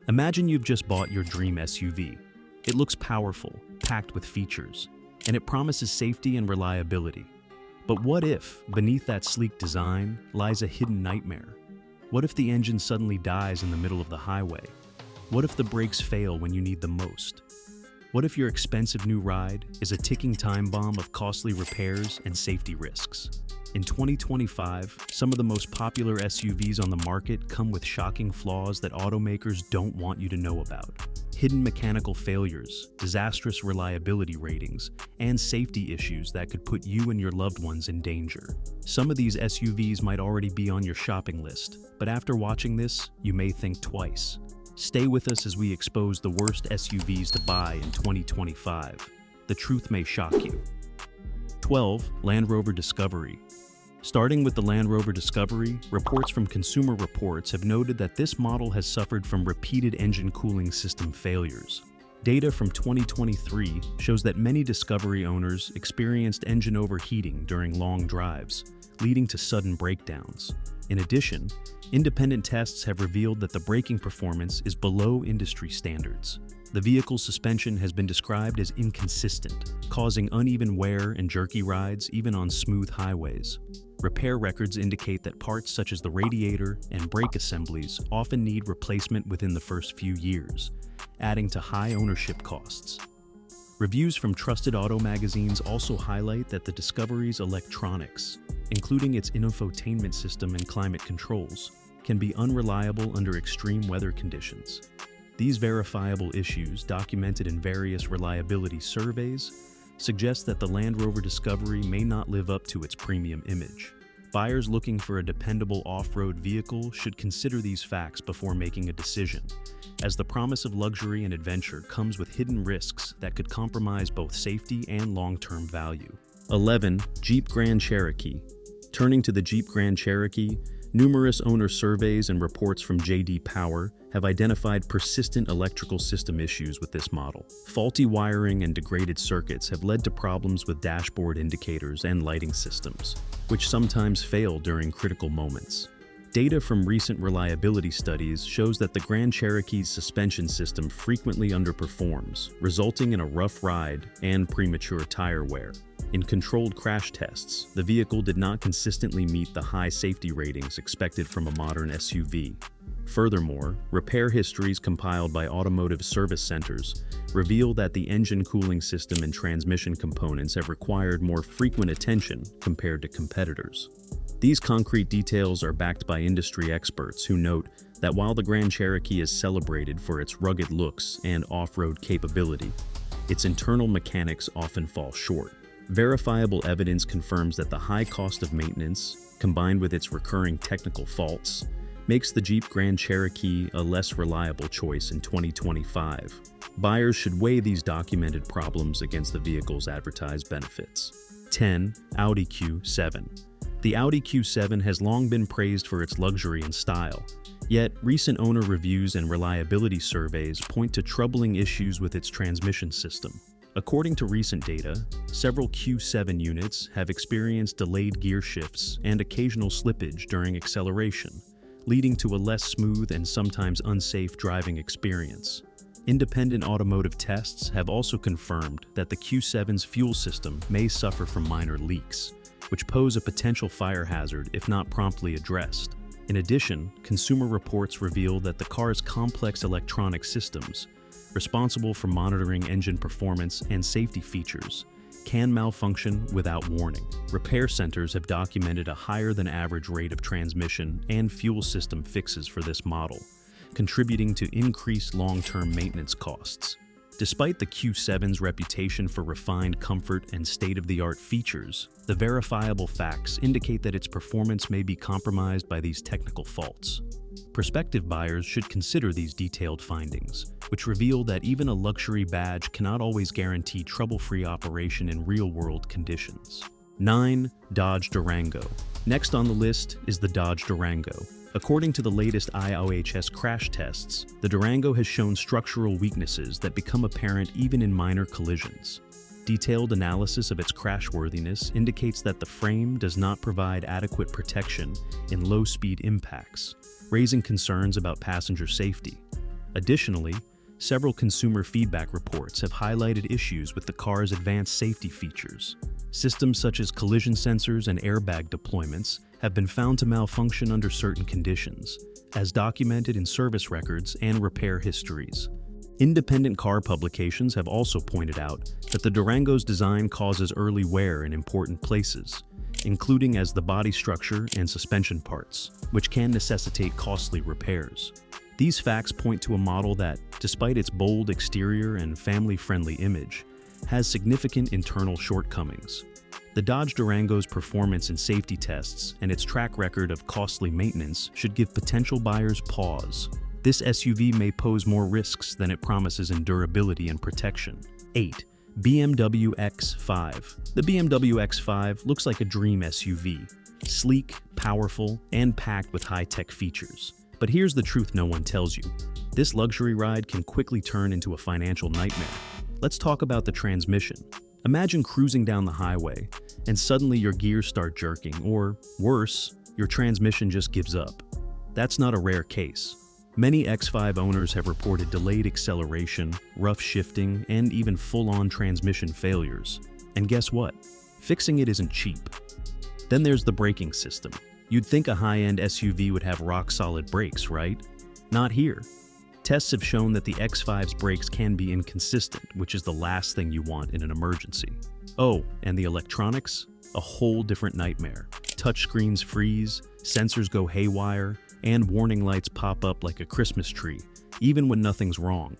Imagine you've just bought your dream SUV. It looks powerful, packed with features, and it promises safety and reliability. But what if, beneath that sleek design, lies a hidden nightmare? What if the engine suddenly dies in the middle of the highway? What if the brakes fail when you need them most? What if your expensive new ride is a ticking time bomb of costly repairs and safety risks? In 2025, some of the most popular SUVs on the market come with shocking flaws that automakers don't want you to know about. Hidden mechanical failures, disastrous reliability ratings, and safety issues that could put you and your loved ones in danger. Some of these SUVs might already be on your shopping list, but after watching this, you may think twice. Stay with us as we expose the worst SUVs to buy in 2025. The truth may shock you. 12. Land Rover Discovery. Starting with the Land Rover Discovery, reports from Consumer Reports have noted that this model has suffered from repeated engine cooling system failures. Data from 2023 shows that many Discovery owners experienced engine overheating during long drives, leading to sudden breakdowns. In addition, independent tests have revealed that the braking performance is below industry standards. The vehicle's suspension has been described as inconsistent, causing uneven wear and jerky rides even on smooth highways. Repair records indicate that parts such as the radiator and brake assemblies often need replacement within the first few years, adding to high ownership costs. Reviews from trusted auto magazines also highlight that the Discovery's electronics, including its infotainment system and climate controls, can be unreliable under extreme weather conditions. These verifiable issues, documented in various reliability surveys, suggest that the Land Rover Discovery may not live up to its premium image. Buyers looking for a dependable off-road vehicle should consider these facts before making a decision, as the promise of luxury and adventure comes with hidden risks that could compromise both safety and long-term value. 11. Jeep Grand Cherokee. Turning to the Jeep Grand Cherokee, numerous owner surveys and reports from J.D. Power have identified persistent electrical system issues with this model. Faulty wiring and degraded circuits have led to problems with dashboard indicators and lighting systems, which sometimes fail during critical moments. Data from recent reliability studies shows that the Grand Cherokee's suspension system frequently underperforms, resulting in a rough ride and premature tire wear. In controlled crash tests, the vehicle did not consistently meet the high safety ratings expected from a modern SUV. Furthermore, repair histories compiled by automotive service centers reveal that the engine cooling system and transmission components have required more frequent attention compared to competitors. These concrete details are backed by industry experts who note that while the Grand Cherokee is celebrated for its rugged looks and off-road capability, its internal mechanics often fall short. Verifiable evidence confirms that the high cost of maintenance, combined with its recurring technical faults, makes the Jeep Grand Cherokee a less reliable choice in 2025. Buyers should weigh these documented problems against the vehicle's advertised benefits. 10. Audi Q7. The Audi Q7 has long been praised for its luxury and style, yet recent owner reviews and reliability surveys point to troubling issues with its transmission system. According to recent data, several Q7 units have experienced delayed gear shifts and occasional slippage during acceleration, leading to a less smooth and sometimes unsafe driving experience. Independent automotive tests have also confirmed that the Q7's fuel system may suffer from minor leaks, which pose a potential fire hazard if not promptly addressed. In addition, Consumer Reports reveal that the car's complex electronic systems, responsible for monitoring engine performance and safety features, can malfunction without warning. Repair centers have documented a higher than average rate of transmission and fuel system fixes for this model, contributing to increased long-term maintenance costs. Despite the Q7's reputation for refined comfort and state-of-the-art features, the verifiable facts indicate that its performance may be compromised by these technical faults. Prospective buyers should consider these detailed findings, which reveal that even a luxury badge cannot always guarantee trouble-free operation in real-world conditions. 9. Dodge Durango. Next on the list is the Dodge Durango. According to the latest IOHS crash tests, the Durango has shown structural weaknesses that become apparent even in minor collisions. Detailed analysis of its crashworthiness indicates that the frame does not provide adequate protection in low-speed impacts, raising concerns about passenger safety. Additionally, several consumer feedback reports have highlighted issues with the car's advanced safety features. Systems such as collision sensors and airbag deployments have been found to malfunction under certain conditions, as documented in service records and repair histories. Independent car publications have also pointed out that the Durango's design causes early wear in important places, including as the body structure and suspension parts, which can necessitate costly repairs. These facts point to a model that, despite its bold exterior and family-friendly image, has significant internal shortcomings. The Dodge Durango's performance in safety tests and its track record of costly maintenance should give potential buyers pause. This SUV may pose more risks than it promises in durability and protection. 8. BMW X5. The BMW X5 looks like a dream SUV, sleek, powerful, and packed with high-tech features. But here's the truth no one tells you. This luxury ride can quickly turn into a financial nightmare. Let's talk about the transmission. Imagine cruising down the highway, and suddenly your gears start jerking, or worse, your transmission just gives up. That's not a rare case. Many X5 owners have reported delayed acceleration, rough shifting, and even full-on transmission failures. And guess what? Fixing it isn't cheap. Then there's the braking system. You'd think a high-end SUV would have rock-solid brakes, right? Not here. Tests have shown that the X5's brakes can be inconsistent, which is the last thing you want in an emergency. Oh, and the electronics? A whole different nightmare. Touchscreens freeze, sensors go haywire, and warning lights pop up like a Christmas tree, even when nothing's wrong.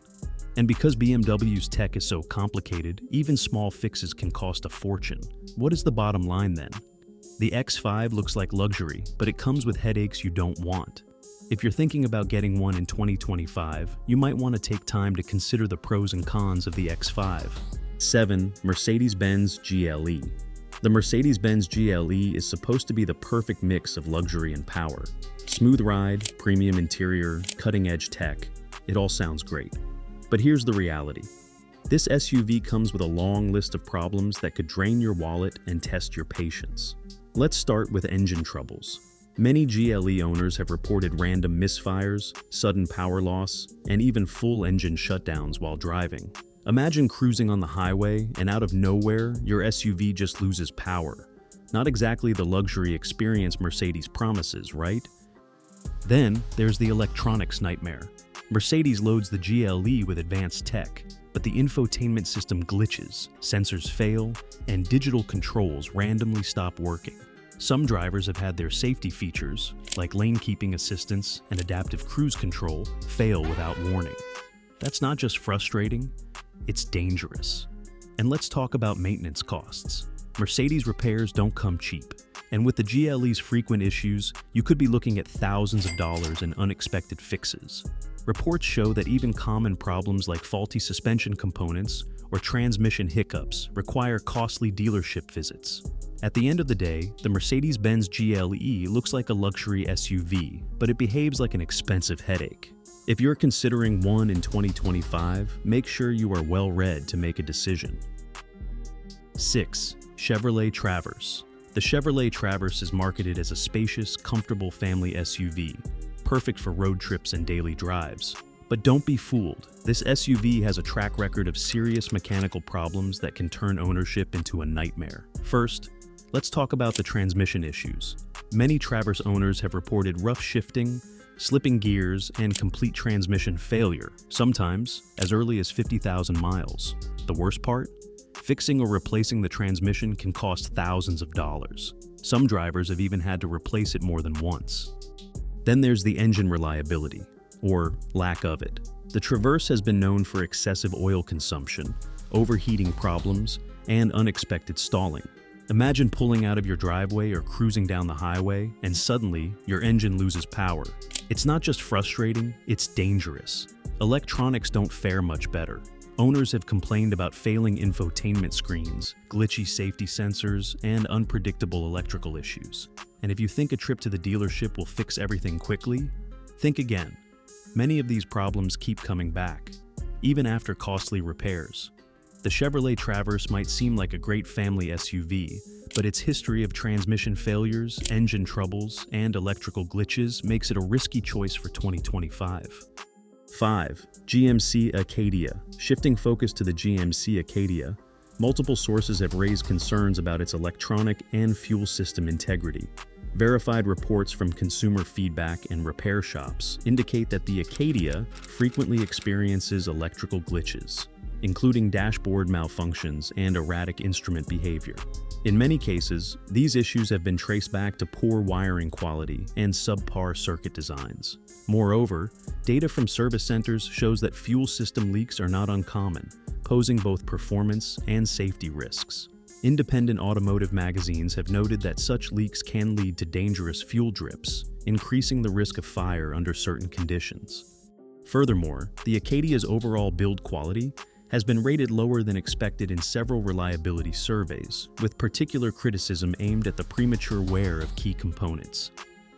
And because BMW's tech is so complicated, even small fixes can cost a fortune. What is the bottom line then? The X5 looks like luxury, but it comes with headaches you don't want. If you're thinking about getting one in 2025, you might want to take time to consider the pros and cons of the X5. 7. Mercedes-Benz GLE. The Mercedes-Benz GLE is supposed to be the perfect mix of luxury and power. Smooth ride, premium interior, cutting-edge tech. It all sounds great. But here's the reality. This SUV comes with a long list of problems that could drain your wallet and test your patience. Let's start with engine troubles. Many GLE owners have reported random misfires, sudden power loss, and even full engine shutdowns while driving. Imagine cruising on the highway and out of nowhere, your SUV just loses power. Not exactly the luxury experience Mercedes promises, right? Then there's the electronics nightmare. Mercedes loads the GLE with advanced tech, but the infotainment system glitches, sensors fail, and digital controls randomly stop working. Some drivers have had their safety features, like lane keeping assistance and adaptive cruise control, fail without warning. That's not just frustrating, it's dangerous. And let's talk about maintenance costs. Mercedes repairs don't come cheap, and with the GLE's frequent issues, you could be looking at thousands of dollars in unexpected fixes. Reports show that even common problems like faulty suspension components or transmission hiccups require costly dealership visits. At the end of the day, the Mercedes-Benz GLE looks like a luxury SUV, but it behaves like an expensive headache. If you're considering one in 2025, make sure you are well read to make a decision. 6. Chevrolet Traverse. The Chevrolet Traverse is marketed as a spacious, comfortable family SUV, perfect for road trips and daily drives. But don't be fooled. This SUV has a track record of serious mechanical problems that can turn ownership into a nightmare. First, let's talk about the transmission issues. Many Traverse owners have reported rough shifting, slipping gears, and complete transmission failure, sometimes as early as 50,000 miles. The worst part? Fixing or replacing the transmission can cost thousands of dollars. Some drivers have even had to replace it more than once. Then there's the engine reliability, or lack of it. The Traverse has been known for excessive oil consumption, overheating problems, and unexpected stalling. Imagine pulling out of your driveway or cruising down the highway, and suddenly your engine loses power. It's not just frustrating, it's dangerous. Electronics don't fare much better. Owners have complained about failing infotainment screens, glitchy safety sensors, and unpredictable electrical issues. And if you think a trip to the dealership will fix everything quickly, think again. Many of these problems keep coming back, even after costly repairs. The Chevrolet Traverse might seem like a great family SUV, but its history of transmission failures, engine troubles, and electrical glitches makes it a risky choice for 2025. 5. GMC Acadia. Shifting focus to the GMC Acadia, multiple sources have raised concerns about its electronic and fuel system integrity. Verified reports from consumer feedback and repair shops indicate that the Acadia frequently experiences electrical glitches, including dashboard malfunctions and erratic instrument behavior. In many cases, these issues have been traced back to poor wiring quality and subpar circuit designs. Moreover, data from service centers shows that fuel system leaks are not uncommon, posing both performance and safety risks. Independent automotive magazines have noted that such leaks can lead to dangerous fuel drips, increasing the risk of fire under certain conditions. Furthermore, the Acadia's overall build quality has been rated lower than expected in several reliability surveys, with particular criticism aimed at the premature wear of key components.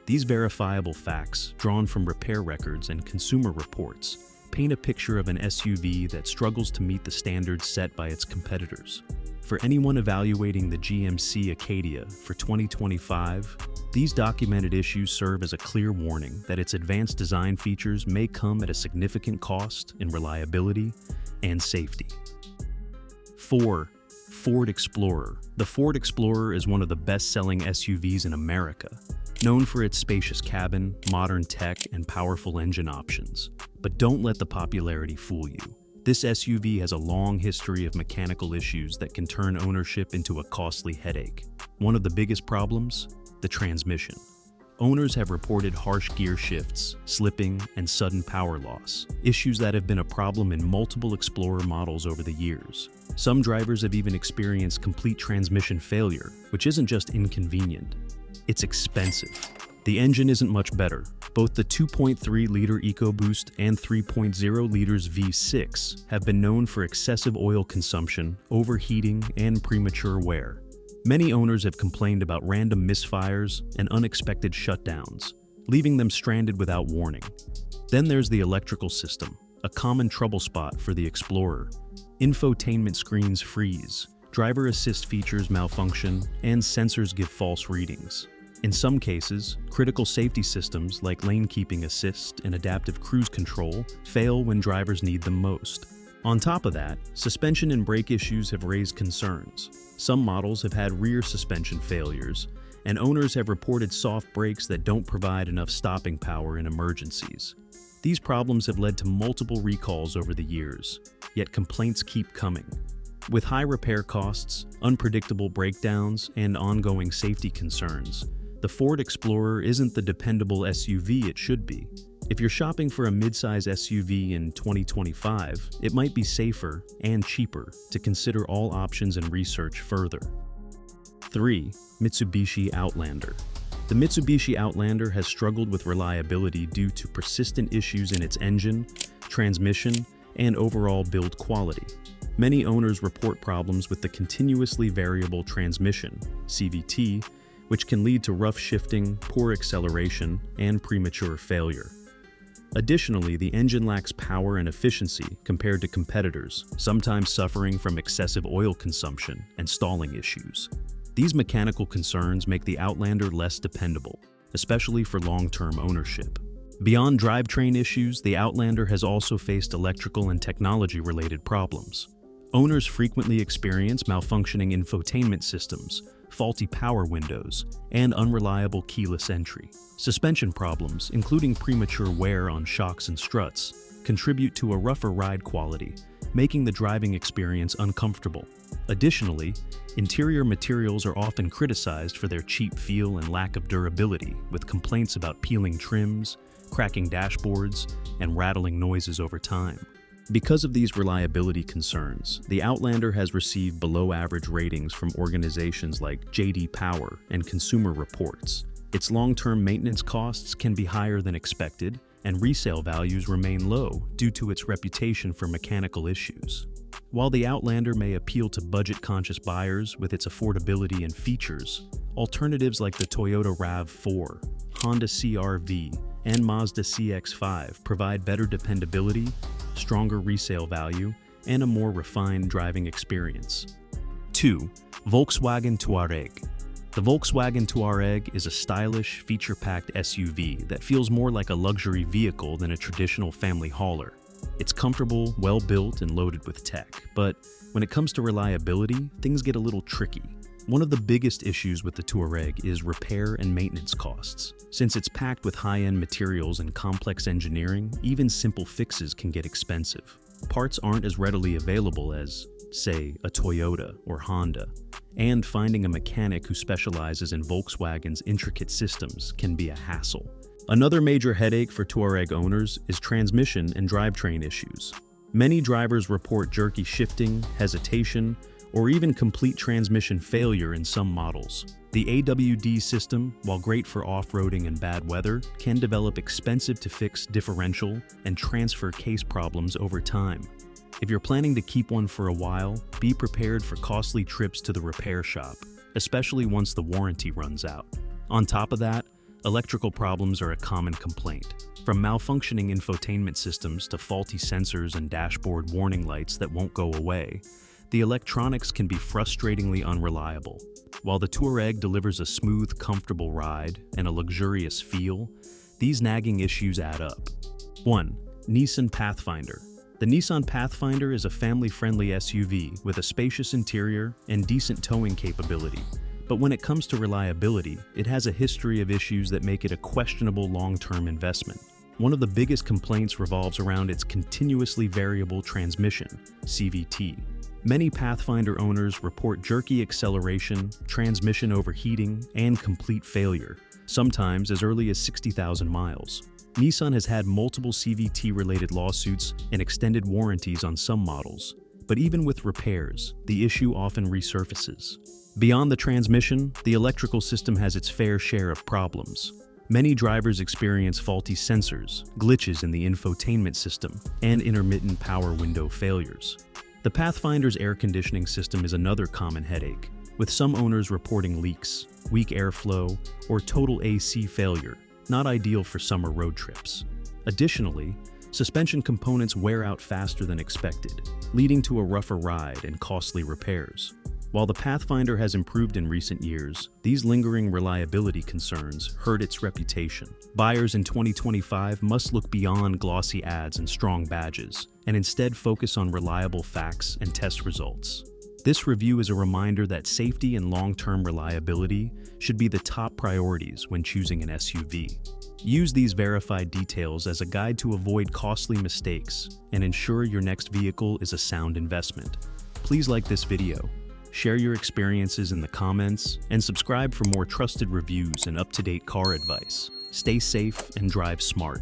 These verifiable facts, drawn from repair records and consumer reports, paint a picture of an SUV that struggles to meet the standards set by its competitors. For anyone evaluating the GMC Acadia for 2025, these documented issues serve as a clear warning that its advanced design features may come at a significant cost in reliability and safety. 4. Ford Explorer. The Ford Explorer is one of the best-selling SUVs in America, known for its spacious cabin, modern tech, and powerful engine options. But don't let the popularity fool you. This SUV has a long history of mechanical issues that can turn ownership into a costly headache. One of the biggest problems? The transmission. Owners have reported harsh gear shifts, slipping, and sudden power loss, issues that have been a problem in multiple Explorer models over the years. Some drivers have even experienced complete transmission failure, which isn't just inconvenient, it's expensive. The engine isn't much better. Both the 2.3-liter EcoBoost and 3.0 liters V6 have been known for excessive oil consumption, overheating, and premature wear. Many owners have complained about random misfires and unexpected shutdowns, leaving them stranded without warning. Then there's the electrical system, a common trouble spot for the Explorer. Infotainment screens freeze, driver assist features malfunction, and sensors give false readings. In some cases, critical safety systems like lane keeping assist and adaptive cruise control fail when drivers need them most. On top of that, suspension and brake issues have raised concerns. Some models have had rear suspension failures, and owners have reported soft brakes that don't provide enough stopping power in emergencies. These problems have led to multiple recalls over the years, yet complaints keep coming. With high repair costs, unpredictable breakdowns, and ongoing safety concerns, the Ford Explorer isn't the dependable SUV it should be. If you're shopping for a midsize SUV in 2025, it might be safer and cheaper to consider all options and research further. 3. Mitsubishi Outlander. The Mitsubishi Outlander has struggled with reliability due to persistent issues in its engine, transmission, and overall build quality. Many owners report problems with the continuously variable transmission, CVT, which can lead to rough shifting, poor acceleration, and premature failure. Additionally, the engine lacks power and efficiency compared to competitors, sometimes suffering from excessive oil consumption and stalling issues. These mechanical concerns make the Outlander less dependable, especially for long-term ownership. Beyond drivetrain issues, the Outlander has also faced electrical and technology-related problems. Owners frequently experience malfunctioning infotainment systems, faulty power windows, and unreliable keyless entry. Suspension problems, including premature wear on shocks and struts, contribute to a rougher ride quality, making the driving experience uncomfortable. Additionally, interior materials are often criticized for their cheap feel and lack of durability, with complaints about peeling trims, cracking dashboards, and rattling noises over time. Because of these reliability concerns, the Outlander has received below-average ratings from organizations like J.D. Power and Consumer Reports. Its long-term maintenance costs can be higher than expected, and resale values remain low due to its reputation for mechanical issues. While the Outlander may appeal to budget-conscious buyers with its affordability and features, alternatives like the Toyota RAV4, Honda CR-V, and Mazda CX-5 provide better dependability, stronger resale value, and a more refined driving experience. 2. Volkswagen Touareg. The Volkswagen Touareg is a stylish, feature-packed SUV that feels more like a luxury vehicle than a traditional family hauler. It's comfortable, well-built, and loaded with tech, but when it comes to reliability, things get a little tricky. One of the biggest issues with the Touareg is repair and maintenance costs. Since it's packed with high-end materials and complex engineering, even simple fixes can get expensive. Parts aren't as readily available as, say, a Toyota or Honda, and finding a mechanic who specializes in Volkswagen's intricate systems can be a hassle. Another major headache for Touareg owners is transmission and drivetrain issues. Many drivers report jerky shifting, hesitation, or even complete transmission failure in some models. The AWD system, while great for off-roading and bad weather, can develop expensive-to-fix differential and transfer case problems over time. If you're planning to keep one for a while, be prepared for costly trips to the repair shop, especially once the warranty runs out. On top of that, electrical problems are a common complaint. From malfunctioning infotainment systems to faulty sensors and dashboard warning lights that won't go away, the electronics can be frustratingly unreliable. While the Touareg delivers a smooth, comfortable ride and a luxurious feel, these nagging issues add up. 1. Nissan Pathfinder. The Nissan Pathfinder is a family-friendly SUV with a spacious interior and decent towing capability. But when it comes to reliability, it has a history of issues that make it a questionable long-term investment. One of the biggest complaints revolves around its continuously variable transmission, CVT. Many Pathfinder owners report jerky acceleration, transmission overheating, and complete failure, sometimes as early as 60,000 miles. Nissan has had multiple CVT-related lawsuits and extended warranties on some models, but even with repairs, the issue often resurfaces. Beyond the transmission, the electrical system has its fair share of problems. Many drivers experience faulty sensors, glitches in the infotainment system, and intermittent power window failures. The Pathfinder's air conditioning system is another common headache, with some owners reporting leaks, weak airflow, or total AC failure, not ideal for summer road trips. Additionally, suspension components wear out faster than expected, leading to a rougher ride and costly repairs. While the Pathfinder has improved in recent years, these lingering reliability concerns hurt its reputation. Buyers in 2025 must look beyond glossy ads and strong badges, and instead focus on reliable facts and test results. This review is a reminder that safety and long-term reliability should be the top priorities when choosing an SUV. Use these verified details as a guide to avoid costly mistakes and ensure your next vehicle is a sound investment. Please like this video, share your experiences in the comments, and subscribe for more trusted reviews and up-to-date car advice. Stay safe and drive smart.